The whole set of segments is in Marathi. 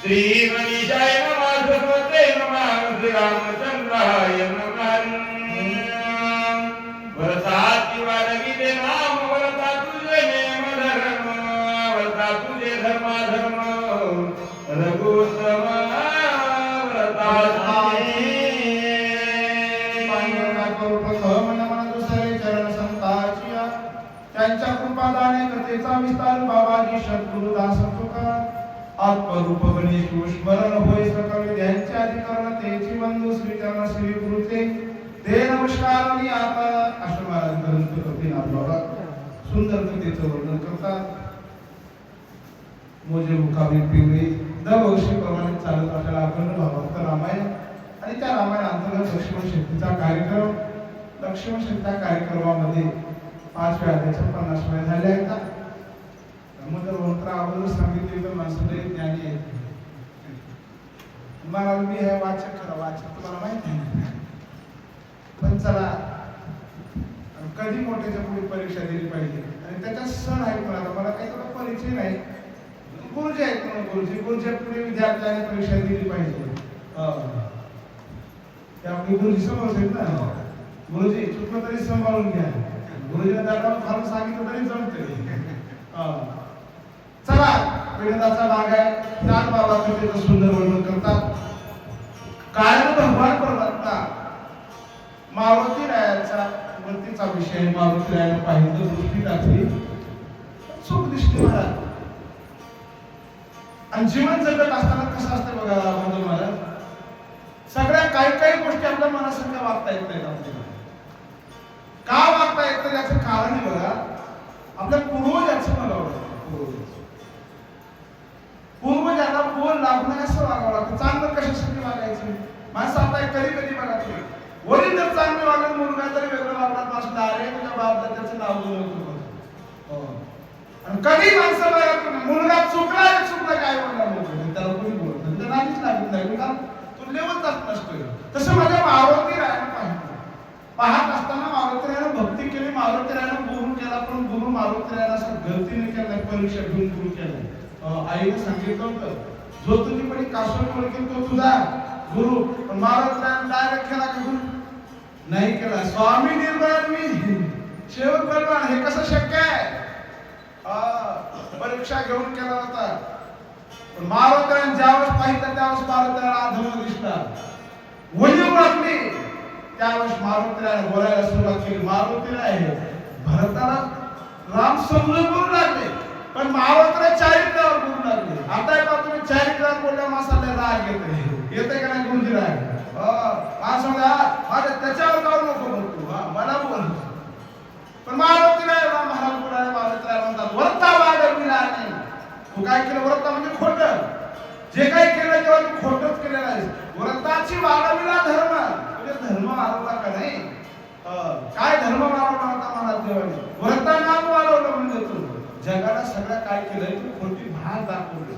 श्री गणेशाय नमः सरस्वते नमः श्री रामचंद्राय नमः वरदाती वारविदे नाम वरदा तुझे नेम धर्म वरदा तुझे धर्म रघुत्तम वरदाती प्रथम नमन दुसरे चरण संताचिया त्यांच्या कृपादाने कथेचा विस्तार बाबाजी सद्गुरुदास तुका आत्मरूप गणेश स्मरण होय सकल विद्यांचे अधिकरण तेची बंधू श्री चरण श्री गुरुचे ते नमस्कार आणि आता आश्रमात ग्रंथ कथेन आपल्याला सुंदर कथेचं वर्णन करतात. मोजे मुखावी पिवळी दरवर्षी प्रमाणे चालत असलेला अखंड भावार्थ रामायण आणि त्या रामायण अंतर्गत लक्ष्मण शक्तीचा कार्यक्रम. लक्ष्मण शक्तीच्या कार्यक्रमामध्ये 5 अध्यायाच्या 50 वेळा झाले आहेत. मग मंत्र अगोदर सांगितले तर माणसाला ज्ञानी आहे. मला मी हे वाचक खरं वाचक तुम्हाला माहिती आहे. पण चला कधी मोठ्याच्या पुढे परीक्षा दिली पाहिजे आणि त्याचा सण आहे. पण आता मला काही थोडा परिचय नाही. गुरुजी आहेत म्हणून गुरुजी पुढे विद्यार्थ्यांनी परीक्षा दिली पाहिजे. ते आपले गुरुजी समोर आहेत ना. गुरुजी चुकलं तरी सांभाळून घ्या. गुरुजीला दादा फार सांगितलं तरी जमते. चला वेदाचा भाग आहे. ज्ञान बाबा कथेचं सुंदर वर्णन करतात. कारण भगवान परमात्मा मारुती रायाचा वरतीचा विषय मारुती रायाला पाहिजे दृष्टी टाकली सुख दिसते मला. आणि जीवन जगत असताना कसं असतं बघा म्हणजे मला सगळ्या काही गोष्टी आपल्या मनासारख्या वागता येत नाहीत. आपल्याला का वागता येत नाही याचं कारण आहे बघा आपल्या पूर्वजाचं मला वाटतं. पूर्वजाला बोल लागणं कसं वागावं लागतं. चांगलं कशासाठी वागायचं. माणसं आता कधी बघा तुम्ही वडील जर चांगले वागत मुलगा तरी वेगळं वागतात. माणसं अरे तुझ्या बाबा त्याचं नाव घेऊन आणि कधी माणसं बघा मुलगा चुकला काय म्हणला मुलगा त्याला कोणी बोलत नाही. त्याला नाहीच लागत नाही कारण तो लेवलचाच नसतोय. तसं माझ्या मारुती रायानं पाहत असताना मारुती रायानं भक्ती केली. मारुती रायानं गुरु केला पण गुरु मारुती रायाला असं गलतीने केला परीक्षा घेऊन गुरु केला. आईने सांगितलं होतं जो तुझी पडी कासवड ओळखेल तो तुझा गुरु. पण मारुती डायरेक्ट केला का गुरु नाही केला. स्वामी निर्मळ मी शेवट बलवान हे कसं शक्य आहे. परीक्षा घेऊन केला होता. पण मारुतीने ज्यावेळेस पाहिलं त्यावेळेस मारुतीला अधम दिसला. वही वाटली त्यावेळेस मारुतीला बोलायला सुरुवात केली. मारुतीला आहे भरताला राम समजून बोलू लागले पण मारुतीला चारित्र्यावर बोलू लागले. आता का तुम्ही चारित्र्यावर बोलल्या माणसाला राग येते का नाही गुरुजी राग माझ्या त्याच्यावर जाऊ नको बोलतो मला बोल. पण मारुतीला महाराज बोलायला मारुतीला म्हणतात वर्ता वाढविला नाही. तू काय केलं व्रता म्हणजे खोटं. जे काही केलं तेव्हा तू खोटंच केलेलं आहेस. व्रताची वाढविला धर्म म्हणजे धर्म वाढवला का नाही. काय धर्म वाढवला होता महाराज देवाने व्रता नाम वाढवलं म्हणजे तू जगाला सगळं काय केलंय तू खोटी भान दाखवली.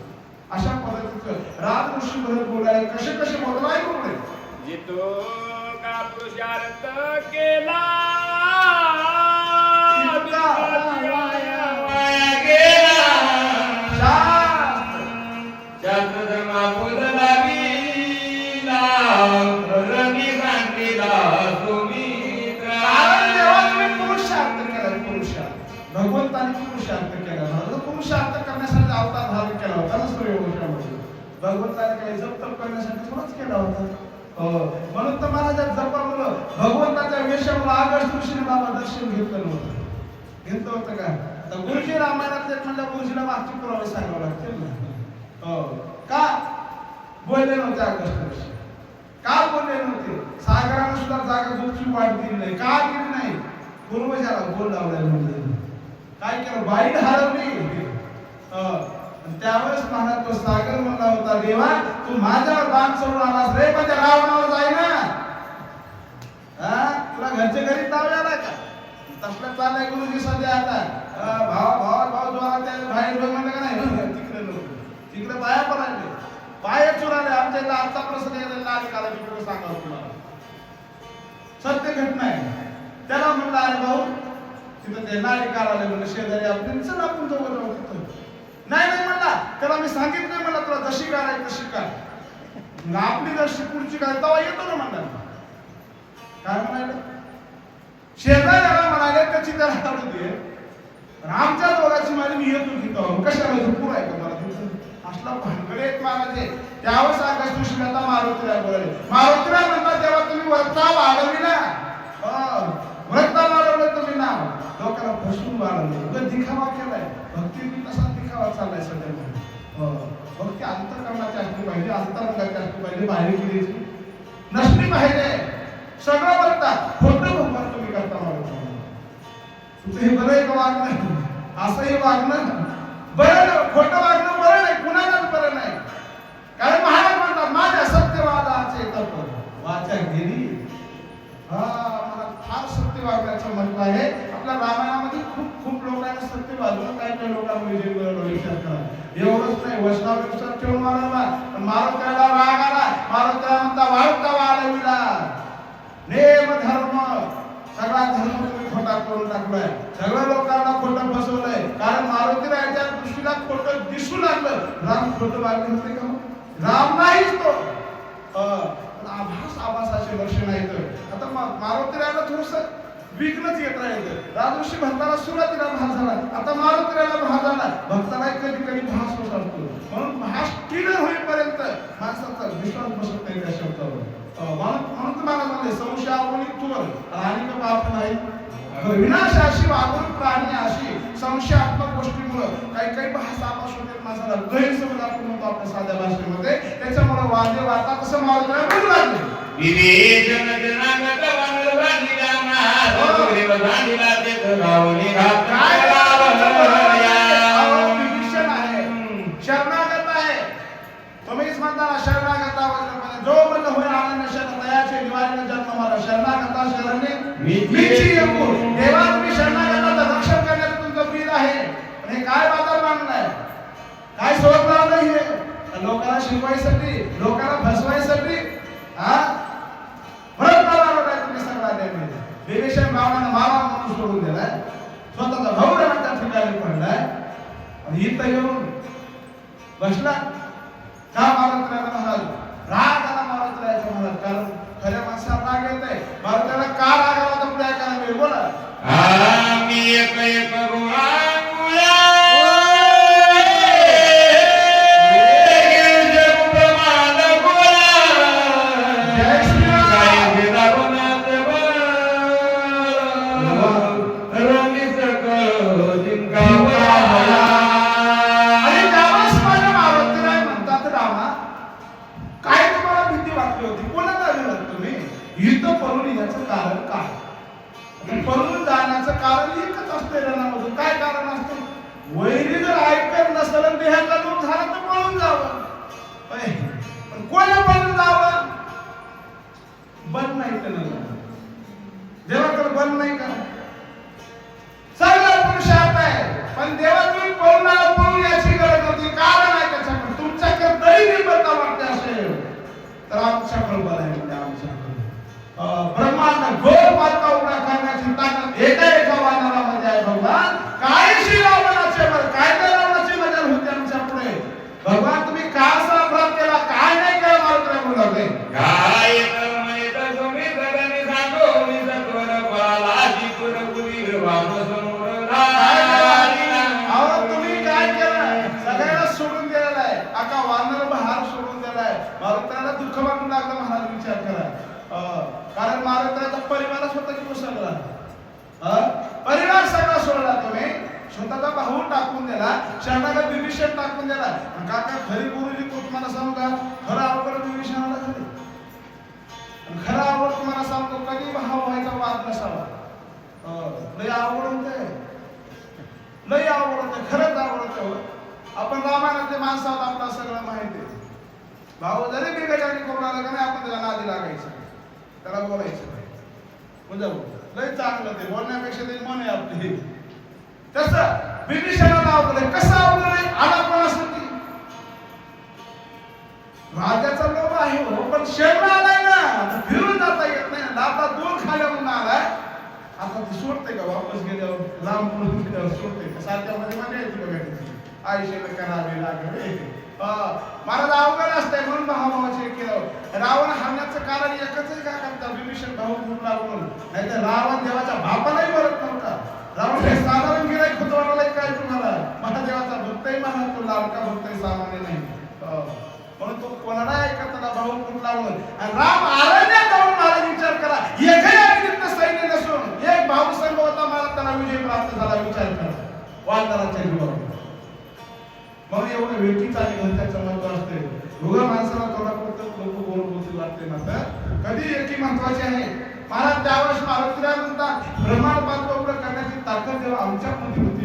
अशा पद्धतीचं राज ऋषी भरत बोलाय कसे बोलवाय बोलले. जितो का पुरुषार्थ केला भगवंताने पुरुषार्थ केला. पुरुषार्थ करण्यासाठी अवतार धारण केला होता ना सूर्यवंशामध्ये. भगवंताने काही जप तप करण्यासाठी थोडाच केला होता. म्हणून तर महाराजात जपामुळं भगवंताच्या वेशामुळे आगस्ट ऋषीने बाबा दर्शन घेतलं होतं का. तर गुरुजी रामायणात म्हणल्या गुरुजीला मागची पुरावे सांगावं लागतील ना. का बोलले नव्हते आगस्ट ऋषी. का बोलले नव्हते. सागरानं सुद्धा जागा गुरुची वाट दिली नाही. का दिली नाही. पूर्वजाला बोल लावला म्हणजे काय केलं वाईट हरवली. त्यावेळेस महाराज तो सागर म्हणला होता देवा तू माझ्यावर बाण सोडून आलास रे पण त्या रावणावर जाई ना. तुला घरच्या घरी ताव आला का तसलं चाललंय गुरुजी सध्या आता भाव जोरात बाहेर बघ म्हणलं का नाही. तिकडे बाया पडायले पाय चुराले. आमच्या इथं आजचा प्रसंग नारिकाला तिकडे सांगावं तुम्हाला सत्य घटना आहे. त्याला म्हणलं अरे भाऊ तिथं ते नारिकाला आले म्हणजे शेजारी आपण चल आपण जवळ जाऊ तिथं नाही नाही म्हणला, त्याला मी सांगितलं मला तुला जशी करायची तशी कर. मग आपली जर पुढची काय तेव्हा येतो ना म्हणला. काय म्हणाले शेजाऱ्याला म्हणाले त्याची त्याला काढू दे, आमच्या दोघांची माझी मी येतो की तेव्हा कशाला झोपूर आहे का मला तिथं असला भानगडे महाराजे. त्यावेळेस आकाश दुष्मीला मारुतीला बोलाले. मारुतीला म्हणतात तेव्हा तुम्ही व्रता वाढविला, व्रता वाढवलं तुम्ही ना, लोकांना फसवून वाढवलं, दिखावा केलाय. भक्ती मी तसा दिखावा चाललाय सध्या. भक्ती अंतःकरणाची असली पाहिजे, अंतरंगाची असली पाहिजे, बाहेर गेली नसली पाहिजे. सगळं बघतात खोटं भगवान तुम्ही करता मारुती. तुझं हे बरं आहे का वागणं, असं हे वागणं बरं, खोटं वागणं बरं नाही, कुणालाच बरं नाही. कारण महाराज म्हणतात माझ्या सत्यवादाचे तप वाचा गेली. मला फार सत्य वागण्याचं म्हटलं आहे. आपल्या रामायणामध्ये खूप खूप लोकांना सत्य वागणं, काही काही लोकांना विचार करा. एवढंच नाही, वैष्णव लक्षात ठेवून मारायला, पण मारुतीला राग आला. मारुतीला म्हणता वाढता वाढविला, नेम धर्म सगळा धर्म तुम्ही खोटा करून टाकलाय, सगळ्या लोकांना खोटं फसवलंय. कारण मारुतीला याच्या दृष्टीला खोटं दिसू लागलं. राम खोटं वागले होते का? राम नाहीच तो. आभासाचे लक्षण आहेत. आता मारुतीला थोडस विघ्नच येत राहिलं. राजऋषी भक्ताला सुरुवातीला भास झाला, आता मारुतीला भास झाला. भक्ताला कधी कधी भास होत असतो. म्हणून भास क्लिअर होईपर्यंत माणसाचा विश्वास बसत नाही त्या शब्दावर. म्हणून तुम्हाला म्हणले संशयावरून चोर आणि पाप नाही, विनाशाशी वागून प्राणी अशी संशयात्मक गोष्टीमुळे काही काही भाषा पासून माणसाला गैरसमज आपण म्हणतो आपल्या साध्या भाषेमध्ये. त्याच्यामुळे वादे वार्ता कसं मारुतीला बोलू लागले. विवेचन जनागत वनराजीला महादेव राणीला देत गावणी घात विभीषण आहे, शरणागत आहे. तुम्हीच म्हणता ना शरणागतावर जो म्हणलं होय आनंद शरण दयाचे निवारण जन्म मला शरणागता शरणे मीची येऊ. देवा तुम्ही शरणागताचं रक्षण करण्याचं तुमचं प्रिय आहे. पण हे काय बाजार मांडलाय, काय सोडणार नाही हे लोकांना शिकवायसाठी, लोकांना फसवायसाठी. परत मला तुम्ही सगळा द्यायला विभीषण भावानं मावा म्हणून सोडून दिलाय, स्वतःचा भाऊ त्या ठिकाणी पडलाय आणि इथं येऊन बसला. का मारुतीला महाराज राग आला मारुतीला महाराज? कारण खऱ्या माणसाला राग येत आहे. मारुतीला का राग आला तर पुढे ऐकायला मिळेल. बोला. मी एक एक पळून जाण्याचं कारण एकच असते रणामधून. काय कारण असते? वैरी जर ऐकत नसेल देहाचा लोक झाला तर पळून जावं. पण कोणा पळून जावं? बंद नाही त्याला, देवाकडे बंद नाही का? सगळं पुरुषार्थ आहे, पण देवा तुम्ही पळून याची गरज नव्हती. कारण आहे त्याच्याकडे, तुमच्याकडे तरी निर्बंध वाटते असेल तर आमच्याकडे बल आहे. ब्रह्मांड गोल पालका उभा करण्याची ताकद एका वानरामध्ये आहे. भगवान काहीशी रावणाचे बल, काय काय रावणाची मजा होती आमच्या पुढे. भगवान तुम्ही का असा अपराध केला, काय नाही केला मारुतीला बोलवते. काय कर्मयत तुम्ही जगणे सांगो मी सत्वर बालाजी पुरपुरी वानो समोर तुम्ही काय केलं? सगळ्यांना सोडून दिलेला आहे. आका वानर बहार सोडून दिलाय. मारुतीला दुःख वाटू लागलं. महाराज विचार करा. कारण मारुतीचा परिवार स्वतः किती सगळा परिवार सगळा सोडला. तुम्ही स्वतःचा भाऊ टाकून दिला, शरणागत विभीषण टाकून दिला. काका खरी गुरुजी तुम्हाला सांगू का, खरं आवड विभीषणाला झाली. खरं आवड तुम्हाला सांगतो कधी भाव व्हायचा वाद नसावा. लय आवड होते, लय आवड होते, खरंच आवड होते. आपण रामायणातले माणसं आहोत, आपल्याला सगळं माहिती आहे. भाऊ जरी बिघडायला कोणाला का नाही आपण त्याला नादी लागायचं, त्याला बोलायचं म्हणजे लय चांगलं. ते बोलण्यापेक्षा ते मन आहे आपली. तसं विभीषणाला आवडलंय. कसं आवडलंय? आला कोणासाठी? राजाचा लोभ आहे हो, पण शरण आलाय ना, फिरून जाता येत नाही ना. आता दूर खाल्यावरून आलाय, आता ती सोडते का वापस गेल्यावर? लांब पडून गेल्यावर सोडते का? सारख्यामध्ये मजा येते बघायची. आयुष्याला करावे लागले. महाराज अवघड असतंय म्हणून भावाभावाचे केलं. रावण हाणण्याचं कारण एकच आहे का करता विभीषण भाऊ म्हणून लागून, नाही तर रावण देवाच्या बापालाही बरत नव्हता. रावण हे साधारण गिराय खुदवाला काय तुम्हाला, महादेवाचा भक्तही म्हणा, तो लाडका भक्तही सामान्य नाही. म्हणून तो कोणाला ऐकताना भाऊ म्हणून लावून, आणि राम अरण्यात जाऊन महाराज विचार करा, एकही अग्नित सैन्य नसून एक भाऊ संघ होता, मला त्याला विजय प्राप्त झाला. विचार करा वानराच्या जीवावर. म्हणून एवढं वेठीच आणि घरच्याचं महत्व असते. उगा माणसाला थोडा पुरतं लोक गोड बोलतील वाटते. मात्र कधी एकी महत्वाची आहे. महाराज त्यावेळेस मारुतीला म्हणतात ब्रह्मांड पात्र करण्याची ताकद जेव्हा आमच्यामध्ये होती,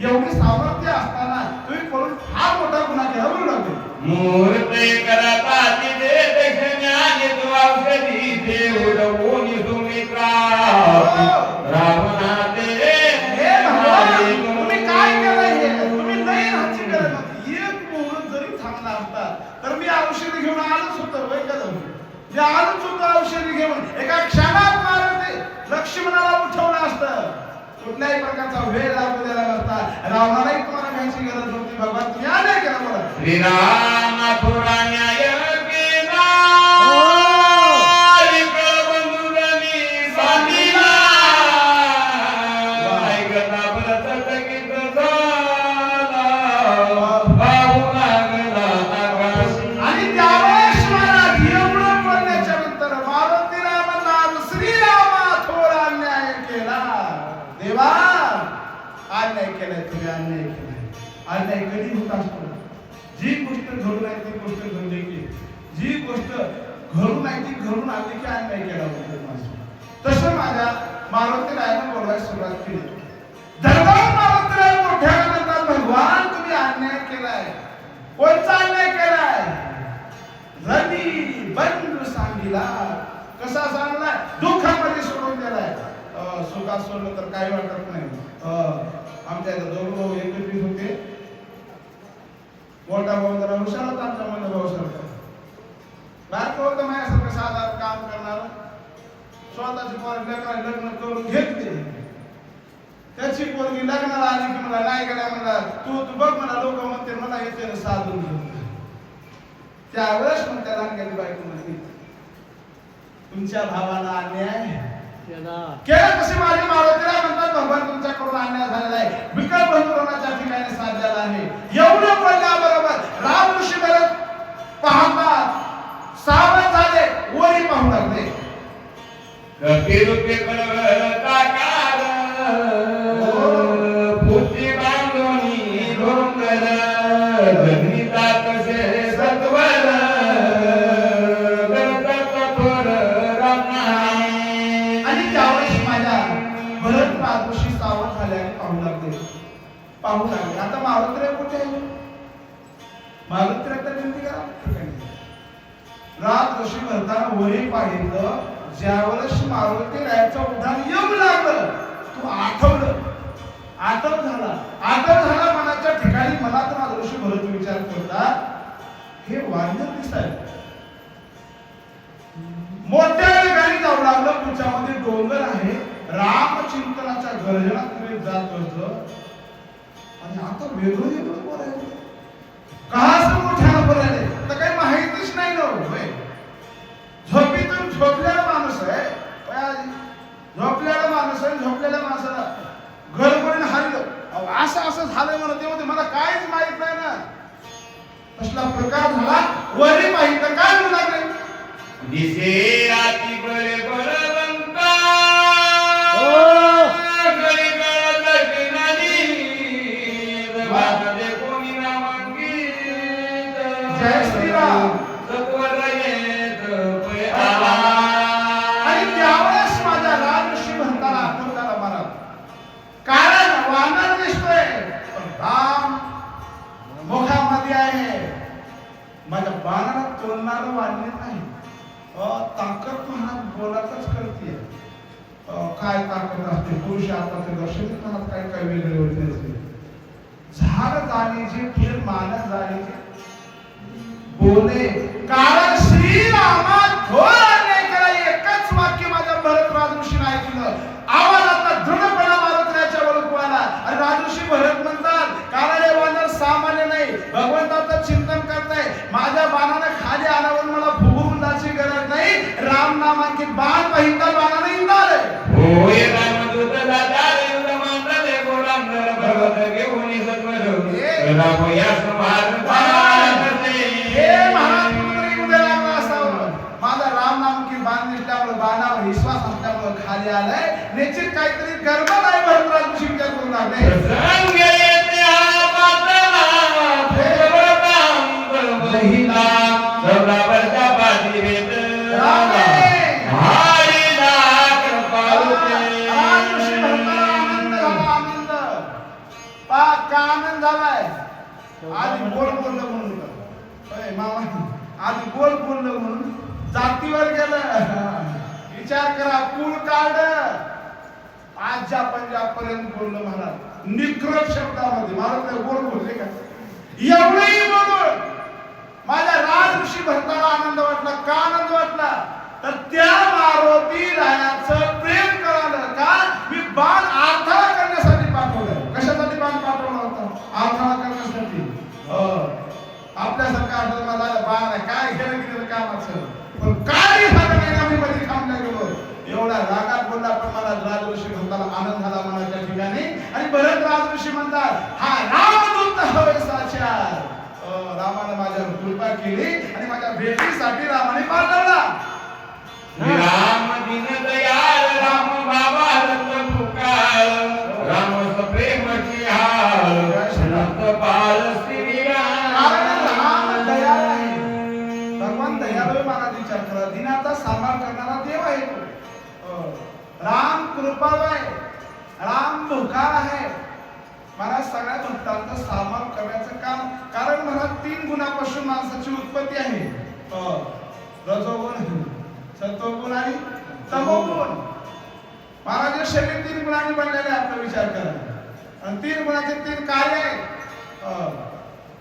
एवढी सामर्थ्य असताना तुम्ही करून फार मोठा गुन्हा केला म्हणून लागले. मूर्ते करता तिथे दक्षिणाने तू औषधी देव उडवून सुमित्रा रावणाते. हे भगवान तुम्ही काय केलं हे? तुम्ही नाही राहायची गरज नव्हती. एक मुहूर्त जरी थांबला असता तर मी औषध घेऊन आलोच होतो. वय का मी आलोच होतो औषध घेऊन. एका क्षणात मारते लक्ष्मणाला उठवलं असतं. कुठल्याही प्रकारचा वेळ लागू द्यायला नसता. रावणालाही तुम्हाला घ्यायची गरज नव्हती. भगवान तुम्ही आले केला मला. श्रीराम थोडा न्याय केला, इकडं बंधुरानी सांगितला, ऐकता परत थकीत झाला, भाऊ लागला आकाशी. आणि त्यावेळेस महाराज एवढं बोलण्याच्या नंतर मारुतीला म्हणला श्रीरामा थोडा अन्याय केला. देवा अन्याय केलाय तुम्ही, अन्याय केलाय. अन्याय कधी होत असतो? जी गोष्ट घडून आहे ती गोष्ट घडली की, जी गोष्ट घडून आहे ती घडून आली की अन्याय केला होता. तसं माझ्या मारुतीरायानं बोलायला सुरुवात केली. दरबार मारुतीराय मोठ्या म्हणतात भगवान तुम्ही अन्याय केलाय. कोणचा अन्याय केलाय? रवी बंधू सांगिला. कसा सांगलाय? दुःखामध्ये सोडून दिलाय. सुखात सोडलं तर काही वाटत नाही. आमच्या इथं दोन भाऊ एकत्रित होते. मोठा भाऊ जरा हुशार होता आमच्या मोठ्या भाऊ सारखा. बारकं होतं माझ्यासारखं साधारण काम करणार. स्वतःची पोरगी लग्न करून घेतली. त्याची पोरगी लग्नाला आली की मला नाही गेला म्हणला तू बघ मला लोक म्हणते मला येते साधून घेऊन. त्यावेळेस मग त्या लग्नाची बायको म्हणली तुमच्या भावाला अन्याय केला. कसे माझे मारुतीला म्हणतात भगवान तुमच्याकडून अन्याय झालेला आहे. विकल बंधुराच्या ठिकाणी साधलेला आहे. एवढं बोलल्याबरोबर राम ऋषी भरत पाहतात सावध झाले, वरी पाहू लागले. कपिरुके कळवळताकार पुत्री बांधोनी डोंगर जगनीता तसे सत्वर गणपत थोर रामाई. आणि त्यावेळेस माझ्या भरत राजऋषी सावध झाले आणि पाहू लागले. आता मारुतीला कुठे आहे? मारुतीला तर विनंती करा. राजऋषी भरताना वरी पाहिलं. ज्यावेळेस मारुती रायाचं उधाण येऊ लागलं तू आठव झाला मनाच्या ठिकाणी. मला तर राजऋषी भरत विचार करतात हे वानर दिसताय. मोठ्या ठिकाणी जाऊ लागलं. पुढच्यामध्ये डोंगर आहे. रामचिंतनाच्या गर्जना तुम्ही जात होतं आणि आता वेगळं बोलायचं का? असं मोठ्यानं बोलायले तर काही माहितीच नाही ना. झोपेतून झोपलेला माणूस आहे. झोपलेला माणसाला गडबडीन हारलं असं झालं म्हणत ते मला काहीच माहित नाही ना. तसला प्रकार झाला. वरी पाहिलं काय म्हणू लागले? दिसे राती बरे बळवंता गळी गळत किनारी दरबारात कोणी नामांकित. जय श्रीराम. सत्वर येत पै आला. आणि त्यावेळेस माझ्या राजऋषी भरताना आठवण झाला मला. कारण वानर दिसतोय पण राम मुखामध्ये आहे. माझ्या बाणाला तोलणारं वानर नाही. ताकद महाराज बोलातच करते. काय ताकद असते पुरुष आत्माचे दर्शन महाराज काय काय वेगळे होते. झाड जाणीचे फिर मानस जाणीचे बोले. कारण श्रीरामा घोर अन्याय केला. एकच वाक्य माझ्या भरत राजऋषीने ऐकलं. आवाजातला दृढपणा मारुतीच्या ओळखू आला. आणि राजऋषी भरत म्हणतात कारण हे वानर सामान्य नामांकित बाण पहिला बाणाने इंदाले होय रामदूत दादा युद्धमांडले गोरांगर भगवत घेऊन सत्वर राम यास भारत हे महापुत्र उदय लागला असावं. माझा राम नामांकित बाण दिसल्यामुळे बाणावर विश्वास असल्यामुळे खाली आलाय. निश्चित काहीतरी गडबड आहे भरतराज ऋषी विचार करू लागले. संग येते हा पातळा भगवतां महिला सदा वर्षा पाठी वेद आनंद झालाय. आधी गोल बोललं म्हणून आधी गोल बोललं म्हणून जातीवर गेलं. विचार करा पूल काढ आजच्या पंजाब पर्यंत बोललं महाराज निकृष्ट शब्दामध्ये. महाराज गोल बोलले का एवढंही बोलून माझ्या राज ऋषी भरताला आनंद वाटला. का आनंद वाटला तर त्या मारुती रायाचं प्रेम कळालं. का मी बाण अडथळा करण्यासाठी पाठवलं. कशासाठी बाण पाठवला होता? अडथळा करण्यासाठी. आपल्यासारखा मला बाण आहे काय घेणं गेलं कामाचं. पण काय झालं नाही आम्ही मध्ये थांबला गेलो. एवढा रागात बोलला पण मला राज ऋषी भरताला आनंद झाला मनाच्या ठिकाणी. आणि भरत राज ऋषी म्हणतात हा रामदूत होय साक्षात. रामाने माझ्यावर कृपा केली आणि माझ्या भेटीसाठी रामाने पाठवला. राम दीन दयाळ राम बाबा रत्न पुकार राम प्रेम की हाल रत्न पाल श्री राम दयाळ आहे. भगवान दयाळू महाराज विचार करा दिनाचा सांभाळ करणारा देव आहे तो. राम कृपाळू आहे. राम भुकार आहे. महाराज सगळ्या भक्तांचा सांभाळ करण्याचं काम. कारण महाराज 3 गुणापासून माणसाची उत्पत्ती आहे. रजोगुण सत्वगुण आणि तमोगुण. महाराज शरीर 3 गुणांनी बनलेले आपला विचार करा. आणि 3 गुणाचे 3 कार्य आहेत.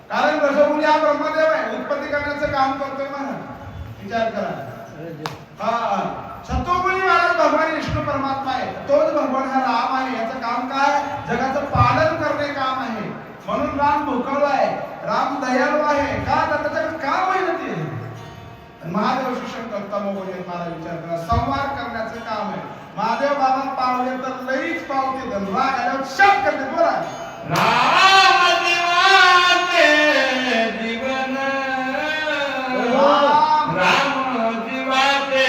कारण रजोगुण हा ब्रह्मदेव आहे. उत्पत्ती करण्याचं काम करतोय महाराज विचार करा. सत्वगुणी महाराज भगवान विष्णू परमात्मा आहे. तोच भगवान हा राम आहे. याचं काम काय जगाचं पालन करणे काम आहे. म्हणून राम भुकळ आहे. राम दयाळू आहे. का तर त्याच्याकडे काम आहे ना ते. महादेव शिक्षण तमोगुणी मला विचार करा संवाद करण्याचं काम आहे. महादेव बाबा पावले तर लईच पावते राग आल्यावर शब्द करते. बोला राम देवाचे जीवन राम जीवाचे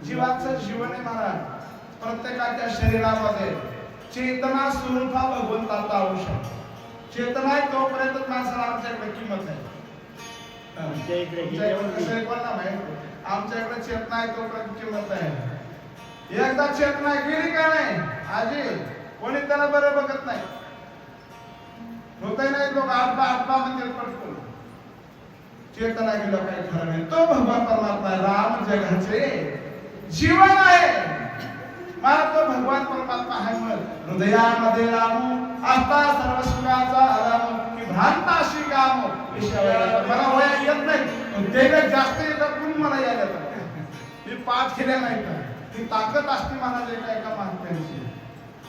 जीवाचं जीवन आहे महाराज. प्रत्येकाच्या शरीरामध्ये चेतना स्वरूपा भगवंताचा अंश. चेतना आहे तोपर्यंत माणसाला आमच्याकडे किंमत आहे. आमच्या इकडे चेतना आहे तोपर्यंत किंमत आहे. एकदा चेतना गेली का नाही आजी कोणी त्याला बरं बघत नाही. होतही नाही लोक आत्मा म्हणजे पटकून चेतना गेलं काही खरं नाही. तो भगवान परमात्मा राम जगाचे जीवन आहे. मला तो भगवान परमात्मा आहे म्हणून हृदयामध्ये राम आता सर्व सुखाचा राम की भ्रांताशी काम मला वया येत नाही. ते जास्त येतात म्हणून मला यायला मी पाच केल्या नाही का ती ताकद असते महाराज एका महात्म्यांची.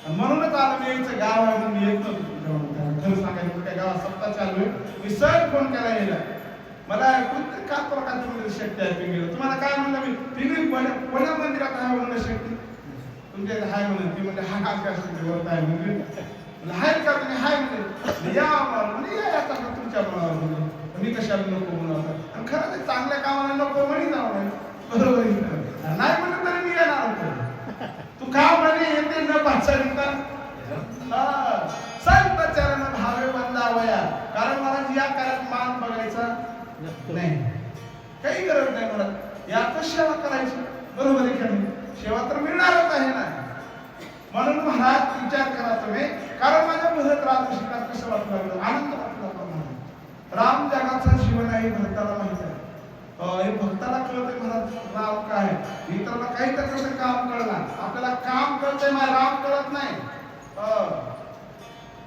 म्हणूनच आलं मी यायचं गाव आहे म्हणून मी येत नव्हतो. खरं सांगायचं त्या गावात सप्ताह चालू आहे. मी सहज फोन केला यायला. मला कोणत्या का प्रकारची शक्ती आहे पिंगळी. तुम्हाला काय म्हणलं मी पिंगळी कोण्या मंदिरात आहे म्हणून शक्ती तुमच्या हाय म्हणून ती म्हणजे हा काय शक्ती होत आहे म्हणजे हाय का तुम्ही हाय म्हणजे या म्हणजे या तुमच्या मनावर म्हणजे मी कशाला नको म्हणून. आणि खरं ते चांगल्या कामाला नको म्हणी जाऊ बरोबर नाही म्हणलं तरी मी येणार होतो. तू का म्हणे येते न पाचारिता संत चरण भावे बंदावया. कारण मला या काळात मान बघायचा नाही काही गरज नाही. मला याच सेवा करायची बरोबर आहे का नाही. सेवा तर मिळणारच आहे ना. म्हणून महाराज विचार करा तुम्ही. कारण माझ्या भरत राम शिकात कसं वाटू लागलं आनंद वाटू लागला. राम जगाचं जीवन आहे भरताला माहित आहे. हे भक्ताला कळतंय महाराज राम काय. इतरांना काही त्याचं काम कळणार. आपल्याला काम कळतंय राम कळत नाही.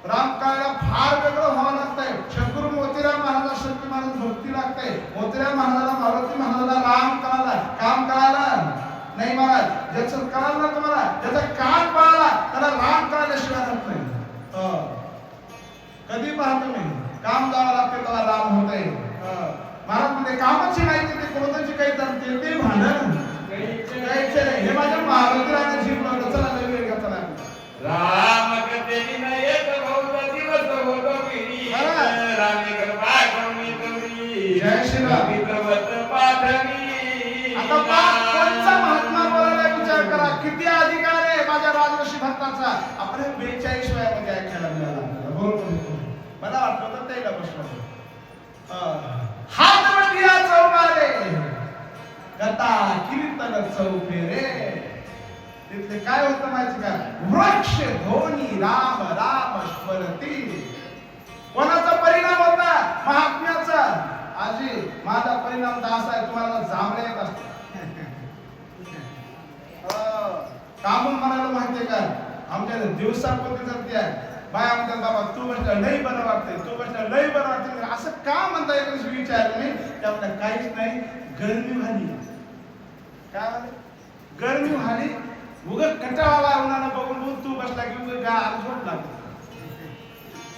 राम कळायला फार वेगळं व्हावं लागतंय. शंकरू मोतीराम महाराज शक्ती महाराज भक्ती लागते. मोतीराम महाराजाला मारुती महाराजाला राम कळाला काम कळायला नाही महाराज, ज्याचं कळालं ना तुम्हाला, ज्याचा कान पाळला त्याला राम कळल्याशिवाय राहत नाही. कधी पाहतो मी काम जावं लागते तेव्हा राम होत आहे. महाराज म्हणजे कामाची नाही ते कोणत्याची काही तर ते भांडण गायचं नाही. हे माझ्या महाराजांना जीव लावलं. चला नवीन घेतला राम कथे विनयत बहुत दिवस होतो पिढी रामे कृपा करुणी गौरी जय श्रीराम. मित्रवत पाठवी. आता कोणचा महात्मा बोलायला विचार करा, किती अधिकार आहे माझ्या राजर्षी भक्ताचा. आपल्या 42 वयामध्ये ऐकायला मिळाला आपल्याला. बरोबर. मला वाटतं तर त्याला बसलं हात मंडिया चौकारे गता कीर्तन चौफेरे. तिथले काय होतं माहिती का, वृक्ष ध्वनी राम राम स्मरती. कोणाचा परिणाम होता महात्म्याचा. आजी माझा परिणाम तर असा आहे, तुम्हाला जांभळे येत असतात. कामून म्हणाला माहितीये का, आमच्या दिवसा कोणती आहे बाय आमच्या बाबा तू बसला लई बरं वाटतंय, तू बसला लई बरं वाटतंय. असं का म्हणता येत विचारलं नाही. त्यामुळे काहीच नाही, गरमी झाली. काय झाली गरमी झाली. उगत कंटाळा उन्हानं बघून तू बसला की उगत झोप लागली.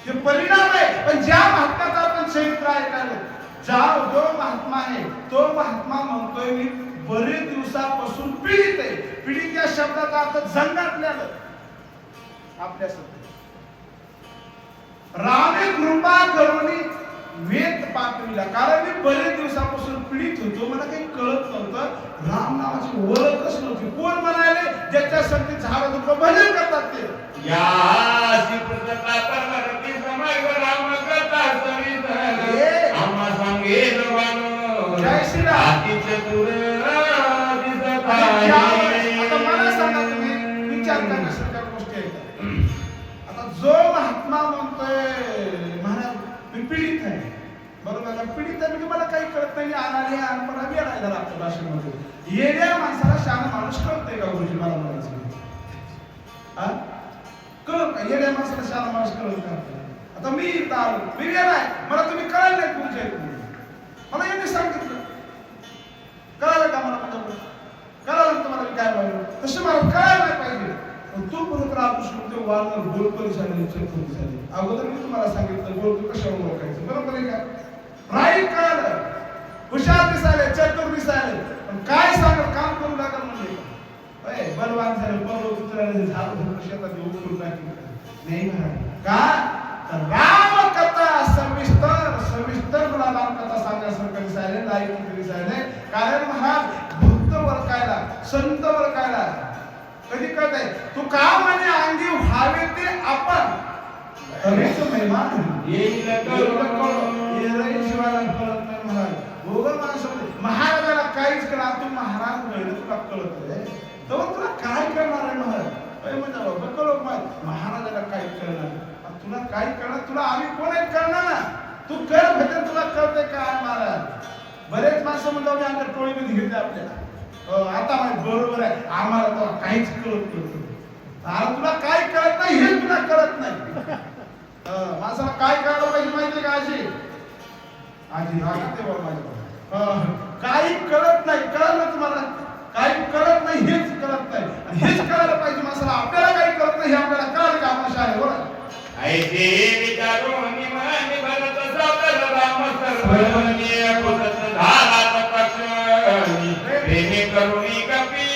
हे परिणाम आहे. पण ज्या महात्म्याचा आपण चरित्र ऐकायला, जो महात्मा आहे तो महात्मा म्हणतोय मी बरेच दिवसापासून पीडित आहे. पीडित या शब्दाचा अर्थ जंगाटलेलं आपल्यासाठी. रामे कृपा करुणी वेद पाठविला. कारण मी बरेच दिवसापासून पीडित होतो, मला काही कळत नव्हतं. राम नावाची ओळखच नव्हती. कोण म्हणाले, ज्याच्या संगती झाड भजन करतात ते. यासी प्रसन्ना परमरती समग्र राम कथा सवित आम्हा सांगेल वानो. जय श्रीराम. अति चतुर दिसत आता आहे. मला सांगा, तुम्ही विचार करण्यासारख्या गोष्टी आहेत. आता जो महात्मा म्हणतोय महाराज मी पीडित आहे, बरोबर आहे. पीडित आहे म्हणजे मला काही कळत नाही, अनाडी आहे, अनपणा वेळ आहे जरा आपल्या भाषेमध्ये. येण्या माणसाला शहाणा माणूस कळतंय का गुरुजी, मला म्हणायचं कळत का? येण्या माणसाला शहाणा माणूस कळत का? आता मी इथं आलो, मी वेळ आहे, मला तुम्ही कळायला नाही गुरुजी आहेत मला यांनी सांगितलं. कळालं का मला? कळालं तुम्हाला मी काय बोललो तसं मला कळायला नाही पाहिजे. तो परत रामकृष्ण ते वारणार गोलपरी झाले, चरपरी झाले. अगोदर मी तुम्हाला सांगितलं गोलपरी कशावर ओळखायचं, बरोबर आहे का? राईट कळालं, हुशार दिसायले, चतुर दिसायले, पण काय सांगत काम करू लागल म्हणजे बलवान झाले, पर्वत उतरायला झालं शेतात उकरून टाकली नाही म्हणा का? तर राम कथा सविस्तर सविस्तर मला राम कथा सांगण्यासारखं दिसायले, लायक दिसायले. कारण महाराज भक्त ओळखायला, संत ओळखायला कधी कळत आहे. तू का म्हणे अंगी व्हावे ते आपण तरीच मेहमान येईल शिवाला कळत नाही महाराज. भोगल महाराजाला काहीच करा, तू महाराज मिळेल तुला कळत आहे तर तुला काय करणार आहे महाराज. महाराजाला काही कळणार, तुला काही करणार, तुला आम्ही कोण आहे करणार ना. तू कर भेटेल, तुला कळतंय काय महाराज. बरेच माणसं म्हणतो मी आमच्या टोळीमध्ये घेतले आपल्याला. आता माहिती बरोबर आहे, आम्हाला तुला काहीच कळत नाही. तुला काय कळत नाही हे तुला कळत नाही. माणसाला काय कळलं पाहिजे माहितीये का आजी? आजी रागते बाबा माझ्या. काही कळत नाही, कळलं तुम्हाला? काही कळत नाही हेच कळत नाही, आणि हेच कळायला पाहिजे माणसाला. आपल्याला काही कळत नाही हे आपल्याला कळलं का? आम्हाला आहे बोला. ऐसे विचारून निमाने भरत सादर राम सर्वनी पुसत झाला तपक्षणी प्रेमी करुणी कपी.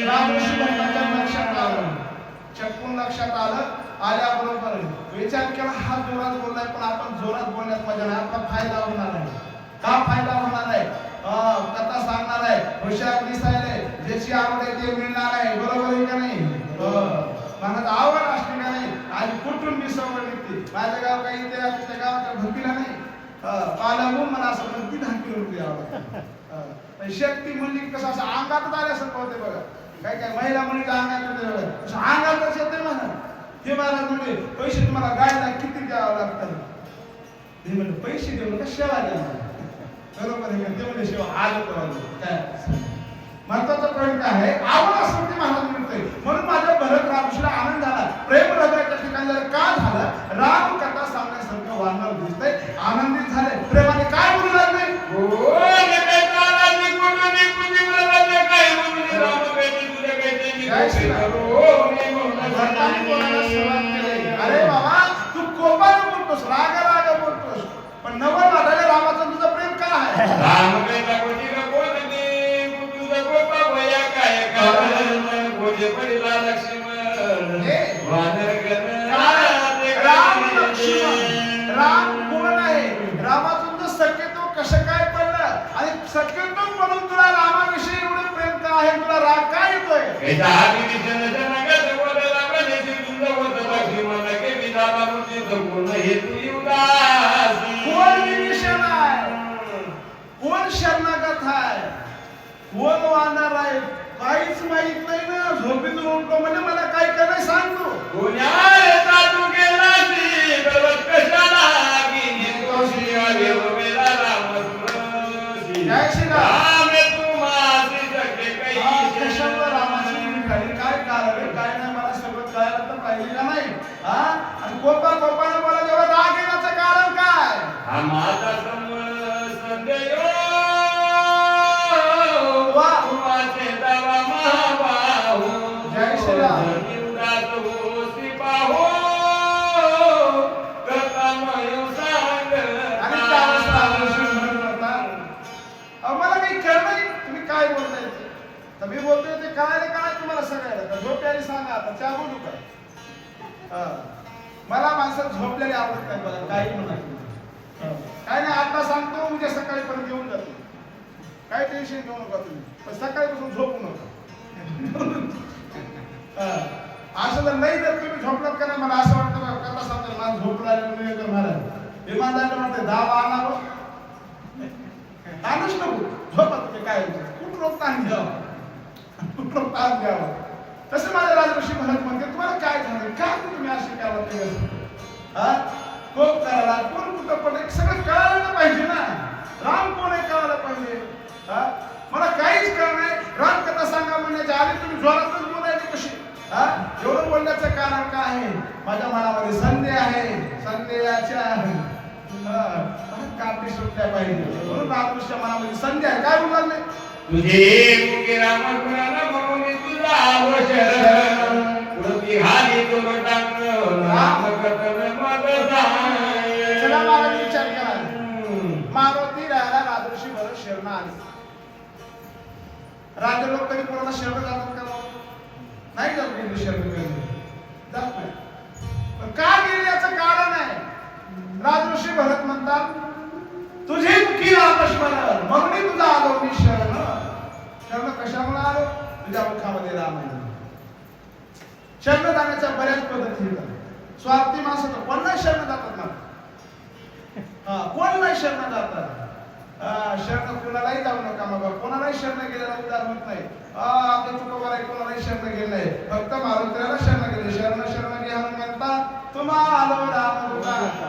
रामकृष्ण भक्तांच्या लक्षात आलं, चक्कून लक्षात आलं. आल्याबरोबर विचार केला, हा जोरात बोललाय, पण आपण जोरात बोलण्यात मजा नाही. आपला फायदा होणार आहे. का फायदा होणार आहे? कथा सांगणार आहे, हुशार दिसायले, ज्याची आवड आहे ते मिळणार आहे. बरोबर आहे का नाही? मला आवड असते का नाही? आणि कुठून मी सवड निघते. माझ्या गाव काही इथे त्या गावाच्या भक्तीला नाही पालावून मला असं भक्ती धाकली होती आवड. शक्ती म्हणली कसं असं अंगातच आल्यासारखं होते बघा. काय काय महिला मुलीच्या अंगात होते बघा, अंगातच येते म्हणा. हे महाराज म्हणजे पैसे तुम्हाला गायला किती द्यावं लागतं? हे म्हणजे पैसे देऊ नका, सेवा द्या. बरोबर आहे का? ते म्हणजे सेवा आलं काय महत्वाचा पॉईंट काय आहे? आवड असं ते महाराज मिळतंय. म्हणून माझ्या भरत रामकृष्ण आनंद झाला, प्रेम हृदयाच्या ठिकाणी झालं. का झालं? राम कथा सांगण्यासारखं वानर दिसतंय, आनंदित झाले, प्रेमाने काय बोलू लागले? ओ सत्यत्व म्हणून तुला रामाविषयी एवढं प्रेम का आहे, तुला राग का येतोय? कैसा हाती विचन जनागत बोलला बनेची तुझ होत लक्ष्मी मन के विदा बाबूची कोण हे तू उदासी कोण विभीषण आहे, कोण शरणागत आहे, कोण वानर आहे, काहीच माहित नाही ना. झोपेतून उठलो म्हणजे मला काय करायचं सांग तू. कोण्याचा तू गेलासी बलवत कशाला की दोषी आले वेला राम तुळशी जय श्रीराम. राम तू माझी जगे काही कशाला रामाची निघाली, काय कारण आहे, काय नाही, मला सगळं कळायला तर पाहिजे का नाही. हा, आणि कोपाने मला जेव्हा राग येण्याचं कारण काय? हा माझा संदेयो वाचे दवा महाबाहू जय श्रीराम. निवडात होसी पाहो कथामयो सांग आणि त्यावेळेस रामकृष्ण म्हणत होता, अहो मला काही कळलं नाही तुम्ही काय बोलताय ते. तर मी बोलतोय ते काय तुम्हाला सगळ्याला. तर झोप यायला सांगा, आता चहा बोलू काय? हा. मला माणसं झोपलेली आवडत नाही, बघा काही म्हणा तुम्ही. काय नाही, आता सांगतो, उद्या सकाळीपर्यंत येऊन जातो. काय टेन्शन घेऊ नका तुम्ही, पण सकाळीपासून झोपू नका. असं जर नाही, जर तुम्ही झोपलात का नाही, मला असं वाटतं बघा, कथा सांगतो मला झोप लागली महाराज इमानदारीने म्हणते दावा आणावं आणूच नको, झोपा तुम्ही. काय कुठं ताण घ्यावं, कुठं ताण घ्यावं. तसं माझ्या राजऋषी भरत म्हणते, तुम्हाला काय झालं, काय तुम्ही असे काय कोप करायला, कोण कुठं पण सगळं कळायला पाहिजे ना. राम कोण आहे कळायला पाहिजे. मला काहीच कळ नाही. रामकथा सांगा म्हणण्याच्या आधी तुम्ही जोरातच बोलायची कशी? एवढं बोलण्याचं कारण काय आहे? माझ्या मनामध्ये संदेह आहे, संदेहाच्या कापडी सुटल्या पाहिजे म्हणून रामकृष्ण मनामध्ये संदेह आहे. काय बोलणार तुझे मुखे राम गुणाला म्हणून तुझा आवश्यक कृती घाली तो टांग राम कथन मद जाय. चला महाराज विचार करा, मारुती राहायला राजऋषी भरत शरण आले. राजे लोक कधी कोणाला शरण जातात का? नाही जात कोणी शरण जात नाही. पण का गेले याचं कारण आहे. राजऋषी भरत म्हणतात, तुझे मुखी रामस्मरण म्हणून तुझा आलो मी शरण. शरण कशामुळे आलो? तुझ्या मुखामध्ये राम आहे. शरण जाण्याच्या बऱ्याच पद्धती आहेत. स्वार्थी माणसं तर कोण नाही शरण जातात ना. कोण नाही शरण जातात. शरण कोणालाही जाऊ नका मग, कोणालाही शरण गेलेला उद्धार होत नाही. आपल्या तुकोबाराय कोणालाही शरण गेले नाही, फक्त मारुतीला शरण गेले. शरण घ्या म्हणता तुम्हाला आलो राम.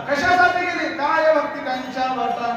कशासाठी गेले? काय भक्ती त्यांच्या वाटा